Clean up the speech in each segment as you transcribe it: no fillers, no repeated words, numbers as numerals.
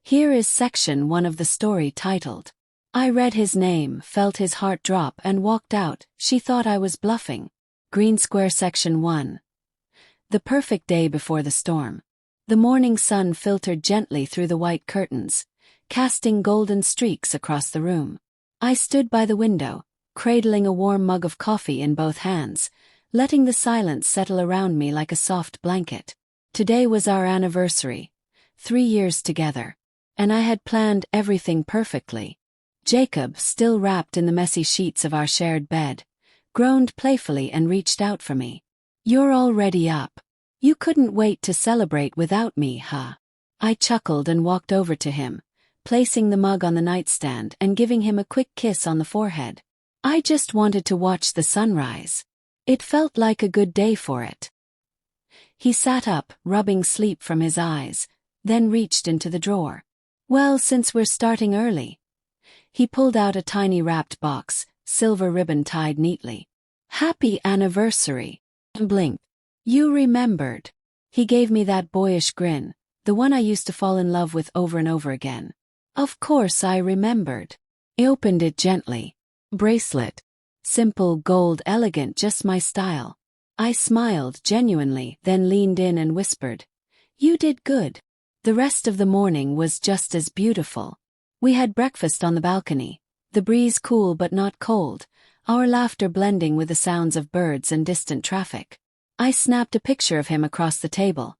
Here is section 1 of the story titled, I read his name, felt his heart drop and walked out. She thought I was bluffing. Green Square section 1. The perfect day before the storm. The morning sun filtered gently through the white curtains, casting golden streaks across the room. I stood by the window, cradling a warm mug of coffee in both hands, letting the silence settle around me like a soft blanket. Today was our anniversary, 3 years together, and I had planned everything perfectly. Jacob, still wrapped in the messy sheets of our shared bed, groaned playfully and reached out for me. You're already up. You couldn't wait to celebrate without me, huh? I chuckled and walked over to him, placing the mug on the nightstand and giving him a quick kiss on the forehead. I just wanted to watch the sunrise. It felt like a good day for it. He sat up, rubbing sleep from his eyes, then reached into the drawer. Well, since we're starting early. He pulled out a tiny wrapped box, silver ribbon tied neatly. Happy anniversary. Blinked. You remembered. He gave me that boyish grin, the one I used to fall in love with over and over again. Of course I remembered. I opened it gently. Bracelet. Simple, gold, elegant, just my style. I smiled genuinely, then leaned in and whispered, You did good. The rest of the morning was just as beautiful. We had breakfast on the balcony, the breeze cool but not cold, our laughter blending with the sounds of birds and distant traffic. I snapped a picture of him across the table.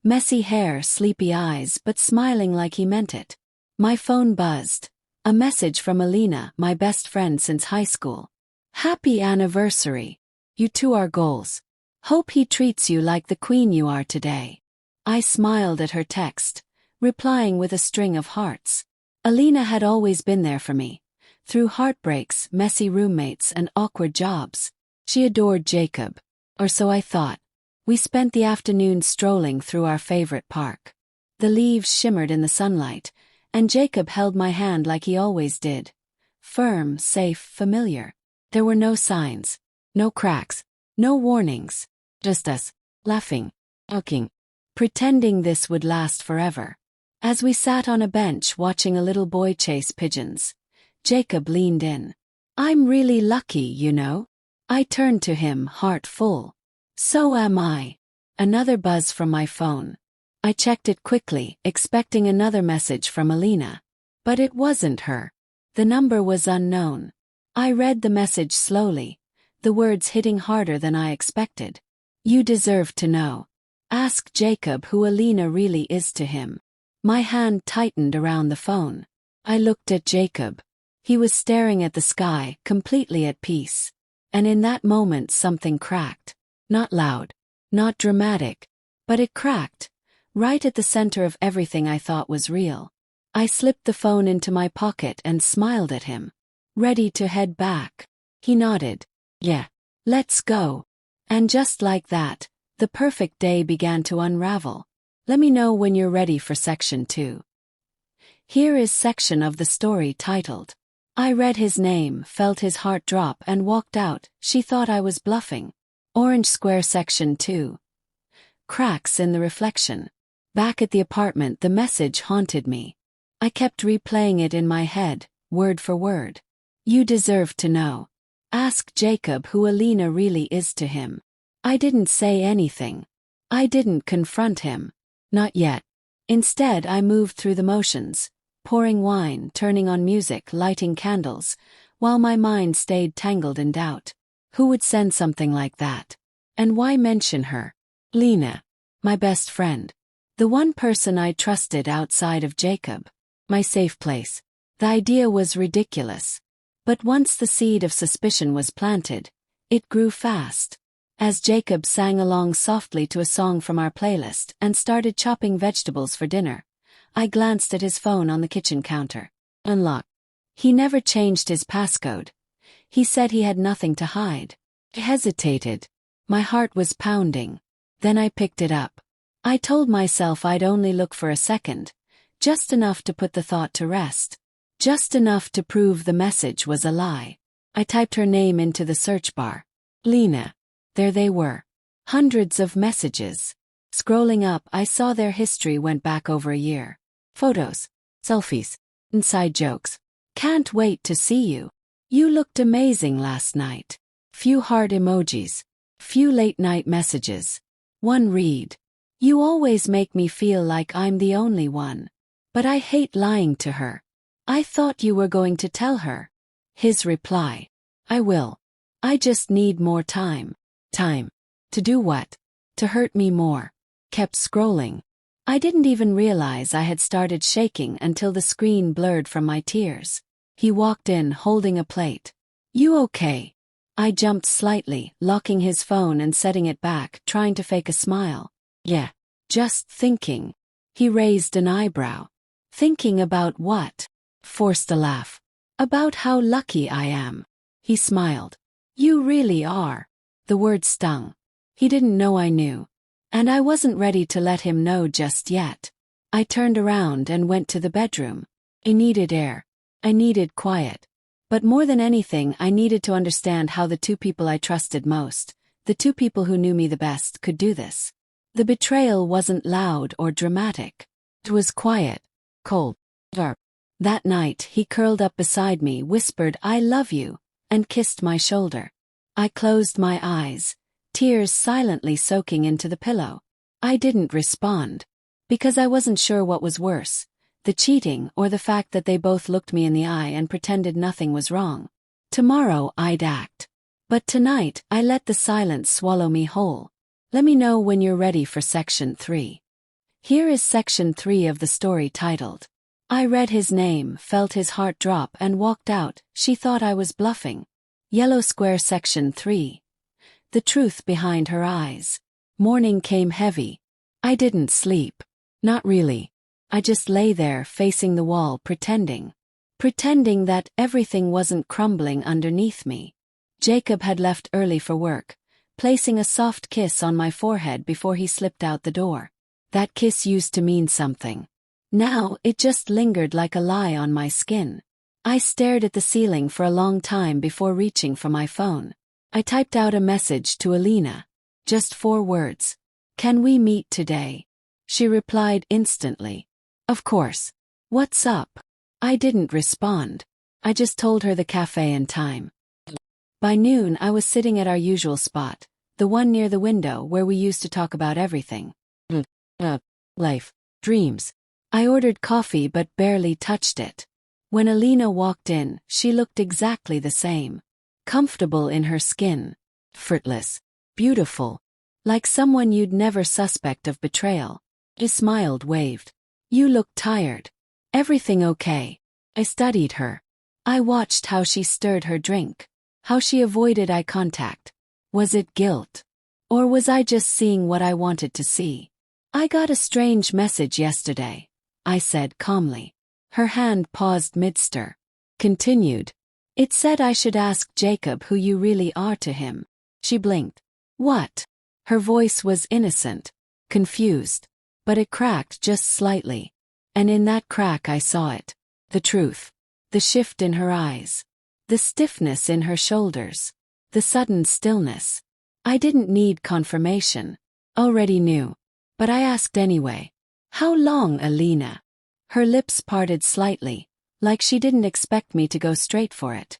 Messy hair, sleepy eyes, but smiling like he meant it. My phone buzzed. A message from Alina, my best friend since high school. Happy anniversary. You two are goals. Hope he treats you like the queen you are today. I smiled at her text, replying with a string of hearts. Alina had always been there for me, through heartbreaks, messy roommates, and awkward jobs. She adored Jacob, or so I thought. We spent the afternoon strolling through our favorite park. The leaves shimmered in the sunlight, and Jacob held my hand like he always did. Firm, safe, familiar. There were no signs, no cracks, no warnings, just us, laughing, talking, pretending this would last forever. As we sat on a bench watching a little boy chase pigeons, Jacob leaned in. I'm really lucky, you know. I turned to him, heart full. So am I. Another buzz from my phone. I checked it quickly, expecting another message from Alina. But it wasn't her. The number was unknown. I read the message slowly, the words hitting harder than I expected. You deserve to know. Ask Jacob who Alina really is to him. My hand tightened around the phone. I looked at Jacob. He was staring at the sky, completely at peace. And in that moment something cracked. Not loud, not dramatic, but it cracked, right at the center of everything I thought was real. I slipped the phone into my pocket and smiled at him. Ready to head back. He nodded. Yeah, let's go. And just like that, the perfect day began to unravel. Let me know when you're ready for section 2. Here is section of the story titled, I read his name, felt his heart drop and walked out. She thought I was bluffing. Orange Square section 2. Cracks in the reflection. Back at the apartment, the message haunted me. I kept replaying it in my head, word for word. You deserve to know. Ask Jacob who Alina really is to him. I didn't say anything. I didn't confront him. Not yet. Instead, I moved through the motions, pouring wine, turning on music, lighting candles, while my mind stayed tangled in doubt. Who would send something like that? And why mention her? Lena, my best friend. The one person I trusted outside of Jacob. My safe place. The idea was ridiculous. But once the seed of suspicion was planted, it grew fast. As Jacob sang along softly to a song from our playlist and started chopping vegetables for dinner, I glanced at his phone on the kitchen counter. Unlocked. He never changed his passcode. He said he had nothing to hide. I hesitated. My heart was pounding. Then I picked it up. I told myself I'd only look for a second, just enough to put the thought to rest. Just enough to prove the message was a lie. I typed her name into the search bar. Lena. There they were. Hundreds of messages. Scrolling up, I saw their history went back over a year. Photos, selfies, inside jokes. Can't wait to see you. You looked amazing last night. Few heart emojis. Few late-night messages. One read. You always make me feel like I'm the only one. But I hate lying to her. I thought you were going to tell her. His reply. I will. I just need more time. Time. To do what? To hurt me more. Kept scrolling. I didn't even realize I had started shaking until the screen blurred from my tears. He walked in holding a plate. You okay? I jumped slightly, locking his phone and setting it back, trying to fake a smile. Yeah. Just thinking. He raised an eyebrow. Thinking about what? Forced a laugh. About how lucky I am. He smiled. You really are. The word stung. He didn't know I knew. And I wasn't ready to let him know just yet. I turned around and went to the bedroom. I needed air. I needed quiet. But more than anything, I needed to understand how the two people I trusted most, the two people who knew me the best, could do this. The betrayal wasn't loud or dramatic. It was quiet, cold, dark. That night, he curled up beside me, whispered, I love you, and kissed my shoulder. I closed my eyes, tears silently soaking into the pillow. I didn't respond. Because I wasn't sure what was worse, the cheating or the fact that they both looked me in the eye and pretended nothing was wrong. Tomorrow I'd act. But tonight I let the silence swallow me whole. Let me know when you're ready for section 3. Here is section 3 of the story titled, I read his name, felt his heart drop and walked out. She thought I was bluffing. Yellow square section 3. The truth behind her eyes. Morning came heavy. I didn't sleep. Not really. I just lay there facing the wall pretending that everything wasn't crumbling underneath me. Jacob had left early for work, placing a soft kiss on my forehead before he slipped out the door. That kiss used to mean something. Now it just lingered like a lie on my skin. I stared at the ceiling for a long time before reaching for my phone. I typed out a message to Alina. Just 4 words. Can we meet today? She replied instantly. Of course. What's up? I didn't respond. I just told her the cafe and time. By noon I was sitting at our usual spot, the one near the window where we used to talk about everything. Life. Dreams. I ordered coffee but barely touched it. When Alina walked in, she looked exactly the same. Comfortable in her skin. Effortless. Beautiful. Like someone you'd never suspect of betrayal. I smiled, waved. You look tired. Everything okay? I studied her. I watched how she stirred her drink. How she avoided eye contact. Was it guilt? Or was I just seeing what I wanted to see? I got a strange message yesterday, I said calmly. Her hand paused mid-stir. Continued. It said I should ask Jacob who you really are to him. She blinked. What? Her voice was innocent, confused. But it cracked just slightly. And in that crack I saw it. The truth. The shift in her eyes. The stiffness in her shoulders. The sudden stillness. I didn't need confirmation. Already knew. But I asked anyway. How long, Alina? Her lips parted slightly, like she didn't expect me to go straight for it.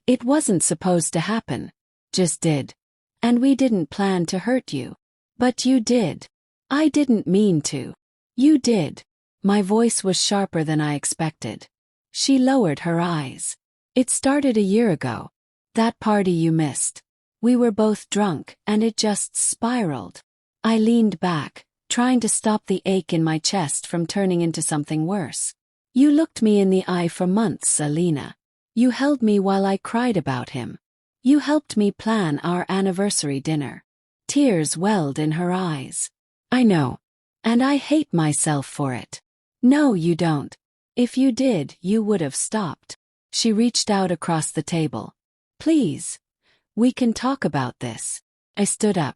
It wasn't supposed to happen. Just did. And we didn't plan to hurt you. But you did. I didn't mean to. You did. My voice was sharper than I expected. She lowered her eyes. It started a year ago. That party you missed. We were both drunk, and it just spiraled. I leaned back, trying to stop the ache in my chest from turning into something worse. You looked me in the eye for months, Alina. You held me while I cried about him. You helped me plan our anniversary dinner. Tears welled in her eyes. I know. And I hate myself for it. No, you don't. If you did, you would have stopped. She reached out across the table. Please. We can talk about this. I stood up.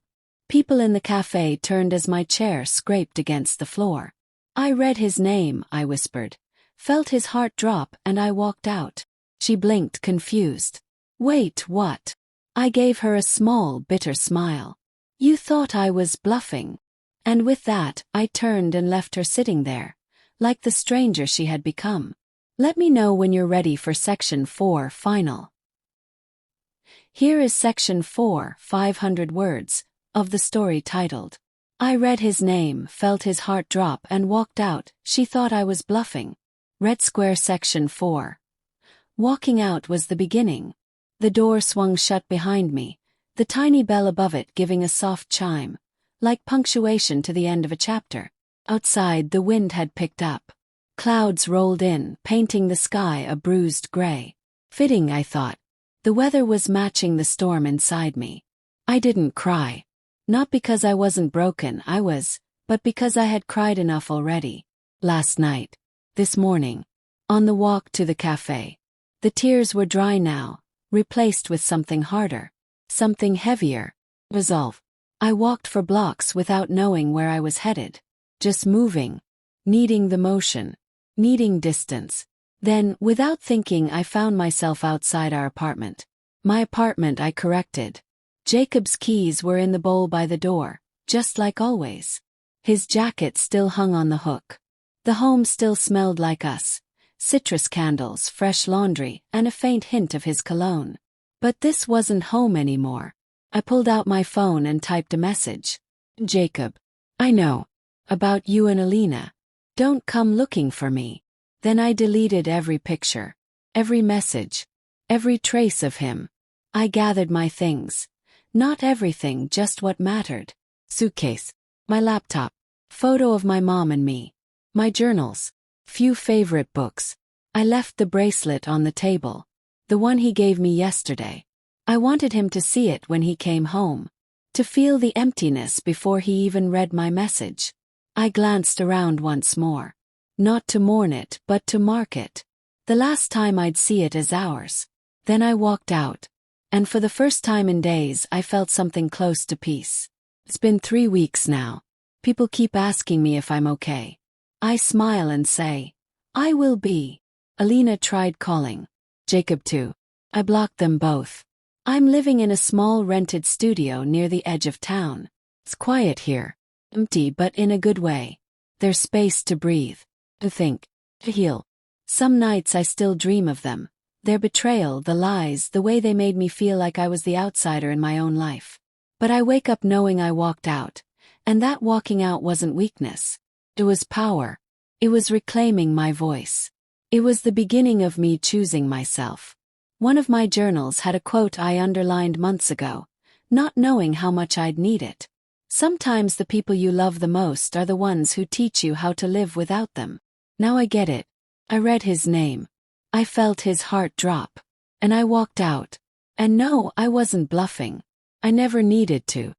People in the cafe turned as my chair scraped against the floor. I read his name, I whispered. Felt his heart drop and I walked out. She blinked, confused. Wait, what? I gave her a small, bitter smile. You thought I was bluffing. And with that, I turned and left her sitting there, like the stranger she had become. Let me know when you're ready for Section 4 final. Here is Section 4, 500 words, of the story titled, I read his name, felt his heart drop and walked out, she thought I was bluffing. Red Square Section 4. Walking out was the beginning. The door swung shut behind me, the tiny bell above it giving a soft chime, like punctuation to the end of a chapter. Outside the wind had picked up. Clouds rolled in, painting the sky a bruised gray. Fitting, I thought. The weather was matching the storm inside me. I didn't cry. Not because I wasn't broken, but because I had cried enough already. Last night. This morning. On the walk to the cafe. The tears were dry now, replaced with something harder. Something heavier. Resolve. I walked for blocks without knowing where I was headed. Just moving. Needing the motion. Needing distance. Then, without thinking, I found myself outside our apartment. My apartment, I corrected. Jacob's keys were in the bowl by the door, just like always. His jacket still hung on the hook. The home still smelled like us. Citrus candles, fresh laundry, and a faint hint of his cologne. But this wasn't home anymore. I pulled out my phone and typed a message. Jacob. I know. About you and Alina. Don't come looking for me. Then I deleted every picture. Every message. Every trace of him. I gathered my things. Not everything, just what mattered. Suitcase. My laptop. Photo of my mom and me. My journals. Few favorite books. I left the bracelet on the table. The one he gave me yesterday. I wanted him to see it when he came home. To feel the emptiness before he even read my message. I glanced around once more. Not to mourn it, but to mark it. The last time I'd see it as ours. Then I walked out. And for the first time in days I felt something close to peace. It's been 3 weeks now. People keep asking me if I'm okay. I smile and say, I will be. Alina tried calling. Jacob too. I blocked them both. I'm living in a small rented studio near the edge of town. It's quiet here. Empty but in a good way. There's space to breathe. To think. To heal. Some nights I still dream of them. Their betrayal, the lies, the way they made me feel like I was the outsider in my own life. But I wake up knowing I walked out. And that walking out wasn't weakness. It was power. It was reclaiming my voice. It was the beginning of me choosing myself. One of my journals had a quote I underlined months ago, not knowing how much I'd need it. Sometimes the people you love the most are the ones who teach you how to live without them. Now I get it. I read his name. I felt his heart drop. And I walked out. And no, I wasn't bluffing. I never needed to.